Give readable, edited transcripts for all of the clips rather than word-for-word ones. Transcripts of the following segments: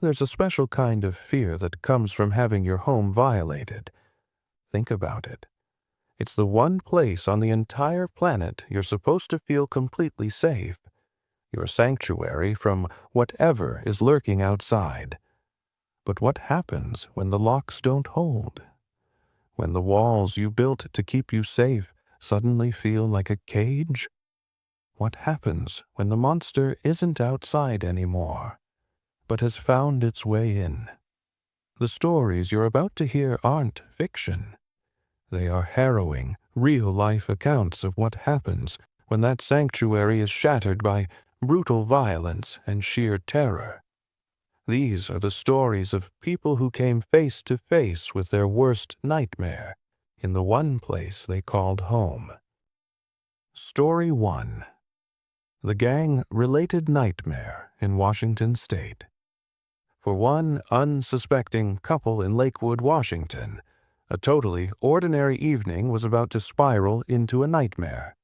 There's a special kind of fear that comes from having your home violated. Think about it. It's the one place on the entire planet you're supposed to feel completely safe, your sanctuary from whatever is lurking outside. But what happens when the locks don't hold? When the walls you built to keep you safe suddenly feel like a cage? What happens when the monster isn't outside anymore, but has found its way in? The stories you're about to hear aren't fiction. They are harrowing, real-life accounts of what happens when that sanctuary is shattered by brutal violence and sheer terror. These are the stories of people who came face to face with their worst nightmare in the one place they called home. Story 1. The gang-related nightmare in Washington State. For one unsuspecting couple in Lakewood, Washington, a totally ordinary evening was about to spiral into a nightmare.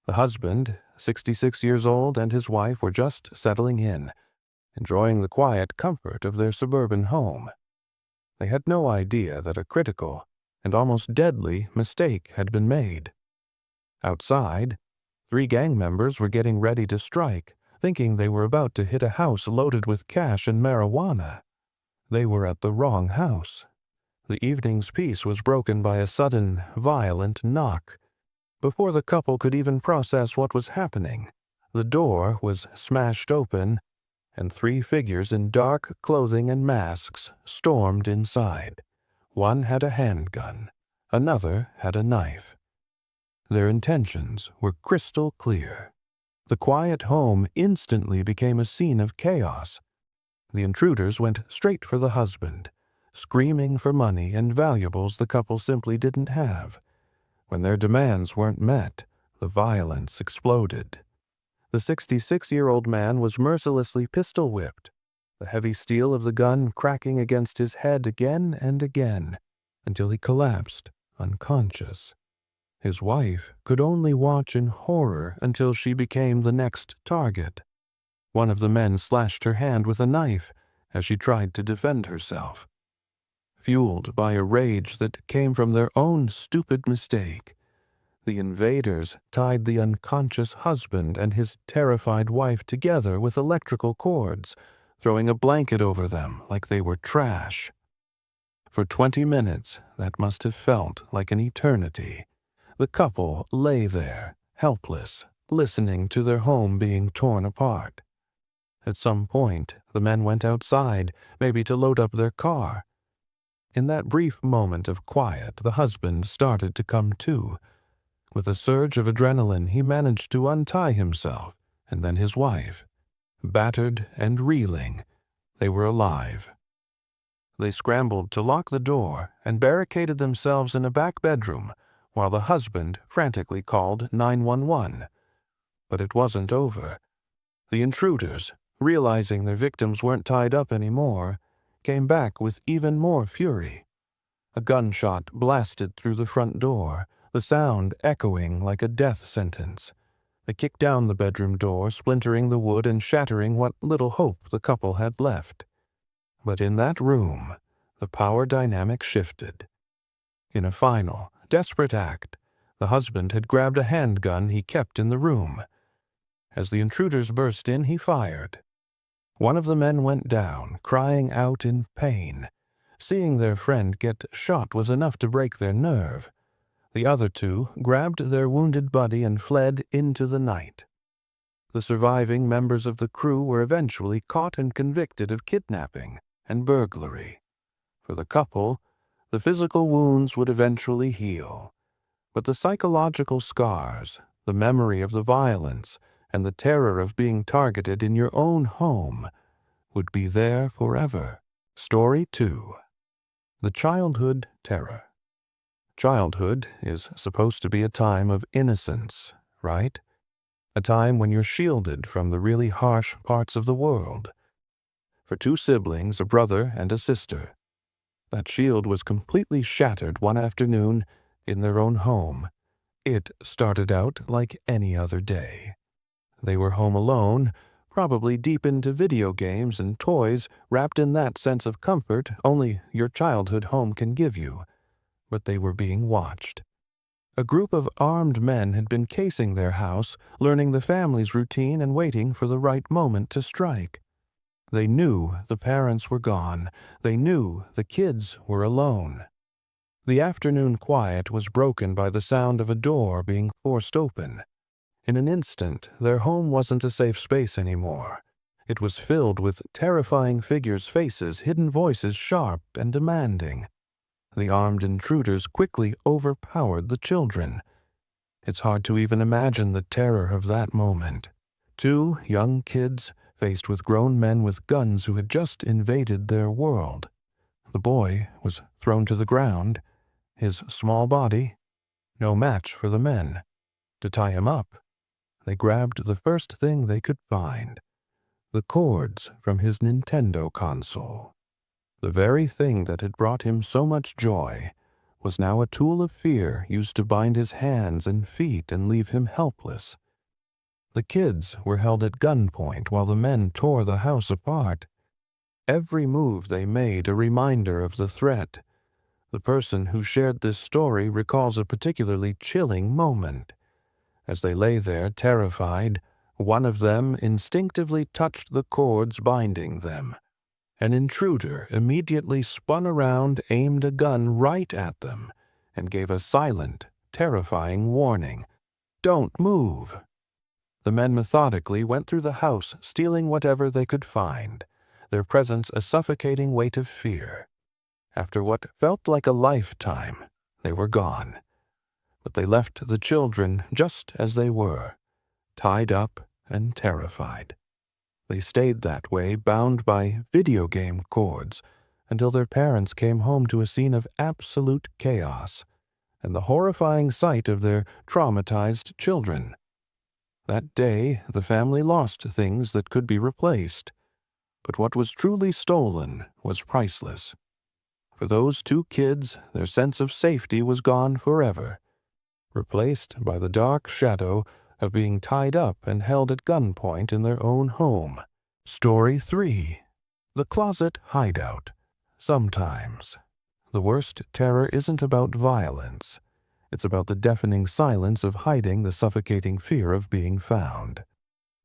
The husband, 66 years old, and his wife were just settling in, enjoying the quiet comfort of their suburban home. They had no idea that a critical and almost deadly mistake had been made. Outside, 3 gang members were getting ready to strike, thinking they were about to hit a house loaded with cash and marijuana. They were at the wrong house. The evening's peace was broken by a sudden, violent knock. Before the couple could even process what was happening, the door was smashed open, and 3 figures in dark clothing and masks stormed inside. One had a handgun, another had a knife. Their intentions were crystal clear. The quiet home instantly became a scene of chaos. The intruders went straight for the husband, screaming for money and valuables the couple simply didn't have. When their demands weren't met, the violence exploded. The 66-year-old man was mercilessly pistol-whipped, the heavy steel of the gun cracking against his head again and again, until he collapsed, unconscious. His wife could only watch in horror until she became the next target. One of the men slashed her hand with a knife as she tried to defend herself. Fueled by a rage that came from their own stupid mistake, the invaders tied the unconscious husband and his terrified wife together with electrical cords, throwing a blanket over them like they were trash. For 20 minutes, that must have felt like an eternity. The couple lay there, helpless, listening to their home being torn apart. At some point, the men went outside, maybe to load up their car. In that brief moment of quiet, the husband started to come to. With a surge of adrenaline, he managed to untie himself, and then his wife. Battered and reeling, they were alive. They scrambled to lock the door and barricaded themselves in a back bedroom, while the husband frantically called 911. But it wasn't over. The intruders, realizing their victims weren't tied up anymore, came back with even more fury. A gunshot blasted through the front door, the sound echoing like a death sentence. They kicked down the bedroom door, splintering the wood and shattering what little hope the couple had left. But in that room, the power dynamic shifted. In a final, desperate act, the husband had grabbed a handgun he kept in the room. As the intruders burst in, he fired. One of the men went down, crying out in pain. Seeing their friend get shot was enough to break their nerve. The other 2 grabbed their wounded buddy and fled into the night. The surviving members of the crew were eventually caught and convicted of kidnapping and burglary. For the couple, the physical wounds would eventually heal, but the psychological scars, the memory of the violence, and the terror of being targeted in your own home would be there forever. Story 2. The Childhood Terror. Childhood is supposed to be a time of innocence, right? A time when you're shielded from the really harsh parts of the world. For 2 siblings, a brother and a sister, that shield was completely shattered one afternoon in their own home. It started out like any other day. They were home alone, probably deep into video games and toys, wrapped in that sense of comfort only your childhood home can give you. But they were being watched. A group of armed men had been casing their house, learning the family's routine and waiting for the right moment to strike. They knew the parents were gone. They knew the kids were alone. The afternoon quiet was broken by the sound of a door being forced open. In an instant, their home wasn't a safe space anymore. It was filled with terrifying figures' faces, hidden voices sharp and demanding. The armed intruders quickly overpowered the children. It's hard to even imagine the terror of that moment. Two young kids faced with grown men with guns who had just invaded their world. The boy was thrown to the ground, his small body no match for the men. To tie him up, they grabbed the first thing they could find, the cords from his Nintendo console. The very thing that had brought him so much joy was now a tool of fear used to bind his hands and feet and leave him helpless. The kids were held at gunpoint while the men tore the house apart. Every move they made a reminder of the threat. The person who shared this story recalls a particularly chilling moment. As they lay there terrified, one of them instinctively touched the cords binding them. An intruder immediately spun around, aimed a gun right at them, and gave a silent, terrifying warning. "Don't move." The men methodically went through the house, stealing whatever they could find, their presence a suffocating weight of fear. After what felt like a lifetime, they were gone. But they left the children just as they were, tied up and terrified. They stayed that way, bound by video game cords, until their parents came home to a scene of absolute chaos and the horrifying sight of their traumatized children. That day, the family lost things that could be replaced, but what was truly stolen was priceless. For those two kids, their sense of safety was gone forever, replaced by the dark shadow of being tied up and held at gunpoint in their own home. Story 3. The Closet Hideout. Sometimes, the worst terror isn't about violence. It's about the deafening silence of hiding the suffocating fear of being found.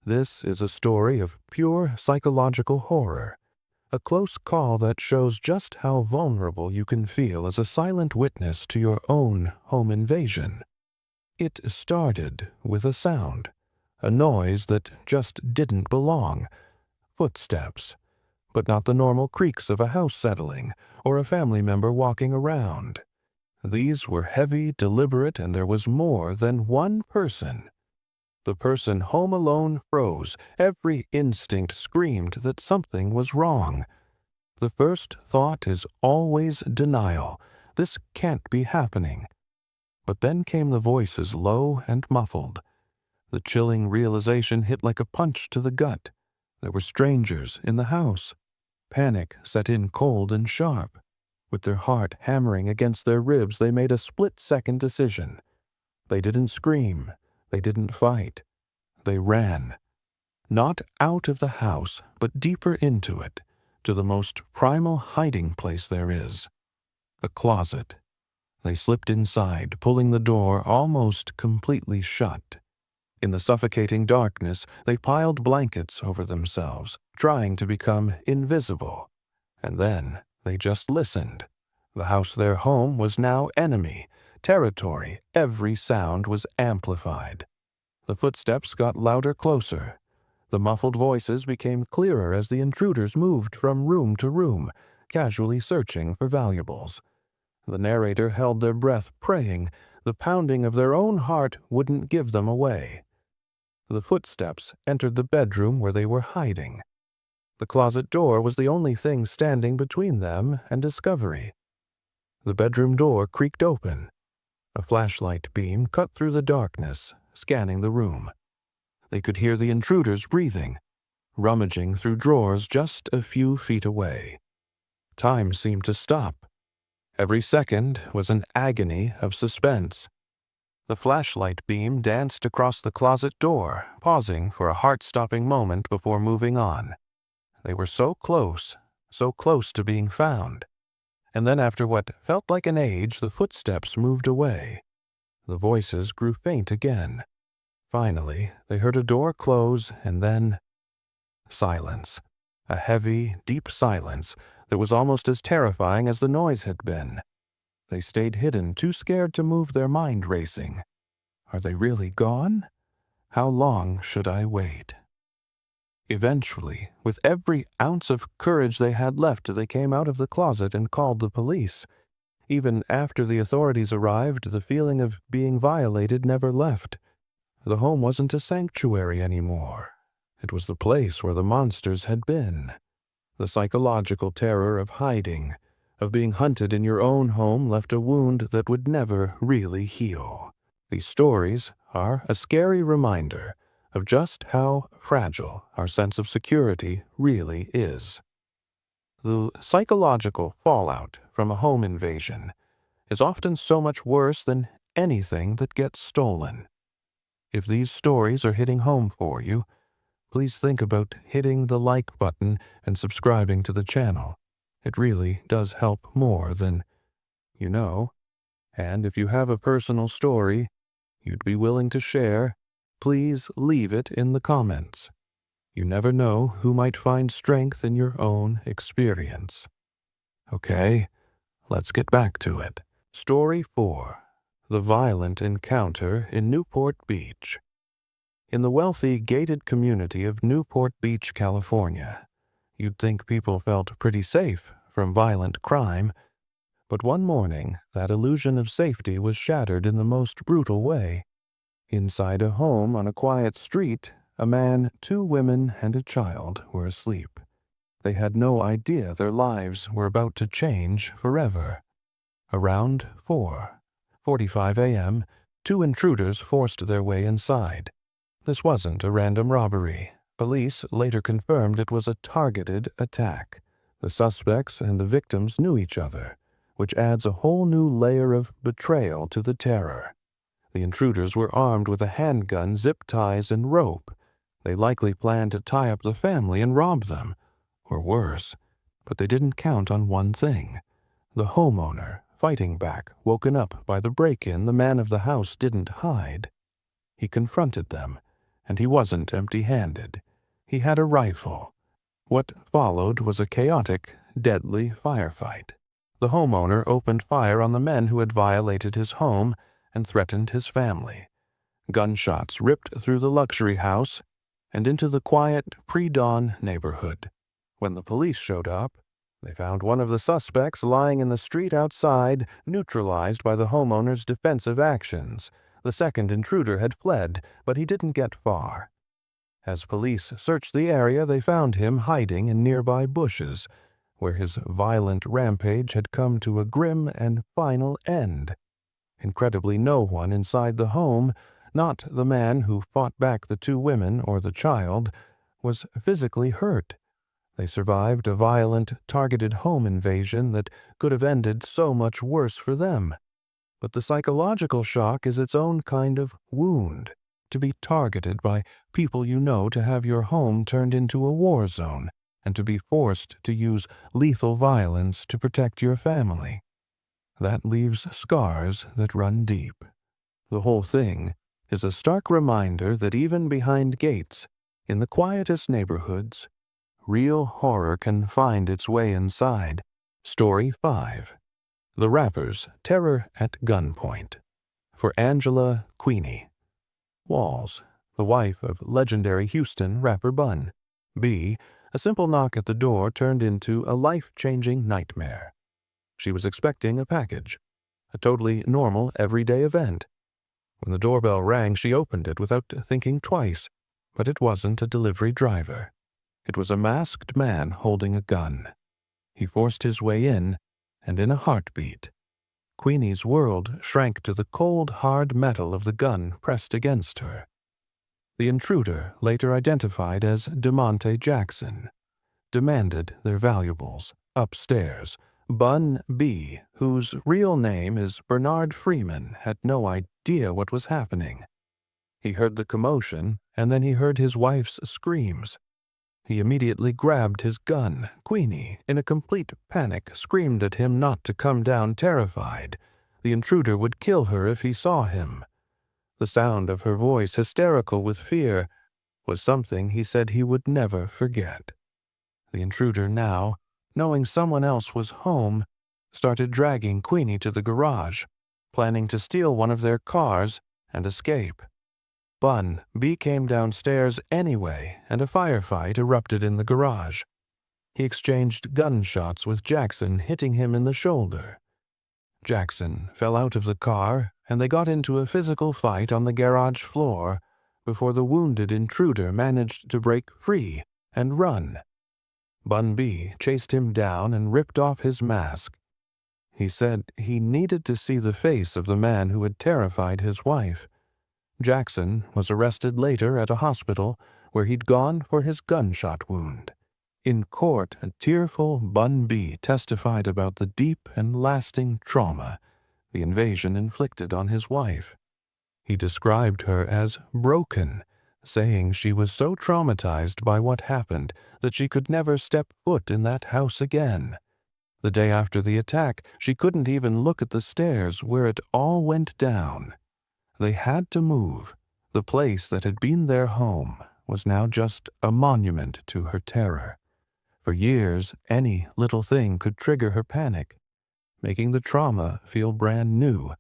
This is a story of pure psychological horror, a close call that shows just how vulnerable you can feel as a silent witness to your own home invasion. It started with a sound, a noise that just didn't belong. Footsteps, but not the normal creaks of a house settling or a family member walking around. These were heavy, deliberate, and there was more than one person. The person home alone froze. Every instinct screamed that something was wrong. The first thought is always denial. This can't be happening. But then came the voices, low and muffled. The chilling realization hit like a punch to the gut. There were strangers in the house. Panic set in cold and sharp. With their heart hammering against their ribs, they made a split-second decision. They didn't scream. They didn't fight. They ran. Not out of the house, but deeper into it, to the most primal hiding place there is. A closet. They slipped inside, pulling the door almost completely shut. In the suffocating darkness, they piled blankets over themselves, trying to become invisible. And then they just listened. The house their home was now enemy, territory. Every sound was amplified. The footsteps got louder, closer. The muffled voices became clearer as the intruders moved from room to room, casually searching for valuables. The narrator held their breath, praying the pounding of their own heart wouldn't give them away. The footsteps entered the bedroom where they were hiding. The closet door was the only thing standing between them and discovery. The bedroom door creaked open. A flashlight beam cut through the darkness, scanning the room. They could hear the intruders breathing, rummaging through drawers just a few feet away. Time seemed to stop. Every second was an agony of suspense. The flashlight beam danced across the closet door, pausing for a heart-stopping moment before moving on. They were so close to being found. And then after what felt like an age, the footsteps moved away. The voices grew faint again. Finally, they heard a door close and then silence. A heavy, deep silence that was almost as terrifying as the noise had been. They stayed hidden, too scared to move, their mind racing. Are they really gone? How long should I wait? Eventually, with every ounce of courage they had left, they came out of the closet and called the police. Even after the authorities arrived, the feeling of being violated never left. The home wasn't a sanctuary anymore. It was the place where the monsters had been. The psychological terror of hiding, of being hunted in your own home, left a wound that would never really heal. These stories are a scary reminder of just how fragile our sense of security really is. The psychological fallout from a home invasion is often so much worse than anything that gets stolen. If these stories are hitting home for you, please think about hitting the like button and subscribing to the channel. It really does help more than you know. And if you have a personal story you'd be willing to share, please leave it in the comments. You never know who might find strength in your own experience. Okay, let's get back to it. Story 4. The Violent Encounter in Newport Beach. In the wealthy, gated community of Newport Beach, California, you'd think people felt pretty safe from violent crime, but one morning that illusion of safety was shattered in the most brutal way. Inside a home on a quiet street, a man, 2 women, and a child were asleep. They had no idea their lives were about to change forever. Around 4:45 a.m., 2 intruders forced their way inside. This wasn't a random robbery. Police later confirmed it was a targeted attack. The suspects and the victims knew each other, which adds a whole new layer of betrayal to the terror. The intruders were armed with a handgun, zip ties, and rope. They likely planned to tie up the family and rob them, or worse. But they didn't count on one thing. The homeowner, fighting back, woken up by the break-in, the man of the house didn't hide. He confronted them, and he wasn't empty-handed. He had a rifle. What followed was a chaotic, deadly firefight. The homeowner opened fire on the men who had violated his home and threatened his family. Gunshots ripped through the luxury house and into the quiet, pre-dawn neighborhood. When the police showed up, they found one of the suspects lying in the street outside, neutralized by the homeowner's defensive actions. The second intruder had fled, but he didn't get far. As police searched the area, they found him hiding in nearby bushes, where his violent rampage had come to a grim and final end. Incredibly, no one inside the home, not the man who fought back the 2 women or the child, was physically hurt. They survived a violent, targeted home invasion that could have ended so much worse for them. But the psychological shock is its own kind of wound. To be targeted by people you know, to have your home turned into a war zone, and to be forced to use lethal violence to protect your family. That leaves scars that run deep. The whole thing is a stark reminder that even behind gates, in the quietest neighborhoods, real horror can find its way inside. Story 5. The Rapper's Terror at Gunpoint. For Angela Queenie. Walls, the wife of legendary Houston rapper Bun. B. A simple knock at the door turned into a life-changing nightmare. She was expecting a package, a totally normal, everyday event. When the doorbell rang, she opened it without thinking twice, but it wasn't a delivery driver. It was a masked man holding a gun. He forced his way in, and in a heartbeat, Queenie's world shrank to the cold, hard metal of the gun pressed against her. The intruder, later identified as DeMonte Jackson, demanded their valuables upstairs. Bun B., whose real name is Bernard Freeman, had no idea idea what was happening. He heard the commotion, and then he heard his wife's screams. He immediately grabbed his gun. Queenie, in a complete panic, screamed at him not to come down, terrified. The intruder would kill her if he saw him. The sound of her voice, hysterical with fear, was something he said he would never forget. The intruder now, knowing someone else was home, started dragging Queenie to the garage, planning to steal one of their cars and escape. Bun B came downstairs anyway, and a firefight erupted in the garage. He exchanged gunshots with Jackson, hitting him in the shoulder. Jackson fell out of the car, and they got into a physical fight on the garage floor before the wounded intruder managed to break free and run. Bun B chased him down and ripped off his mask. He said he needed to see the face of the man who had terrified his wife. Jackson was arrested later at a hospital where he'd gone for his gunshot wound. In court, a tearful Bun B testified about the deep and lasting trauma the invasion inflicted on his wife. He described her as broken, saying she was so traumatized by what happened that she could never step foot in that house again. The day after the attack, she couldn't even look at the stairs where it all went down. They had to move. The place that had been their home was now just a monument to her terror. For years, any little thing could trigger her panic, making the trauma feel brand new.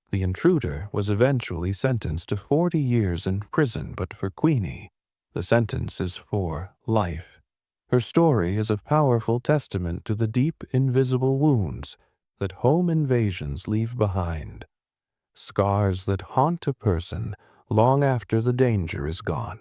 The intruder was eventually sentenced to 40 years in prison, but for Queenie, the sentence is for life. Her story is a powerful testament to the deep, invisible wounds that home invasions leave behind. Scars that haunt a person long after the danger is gone.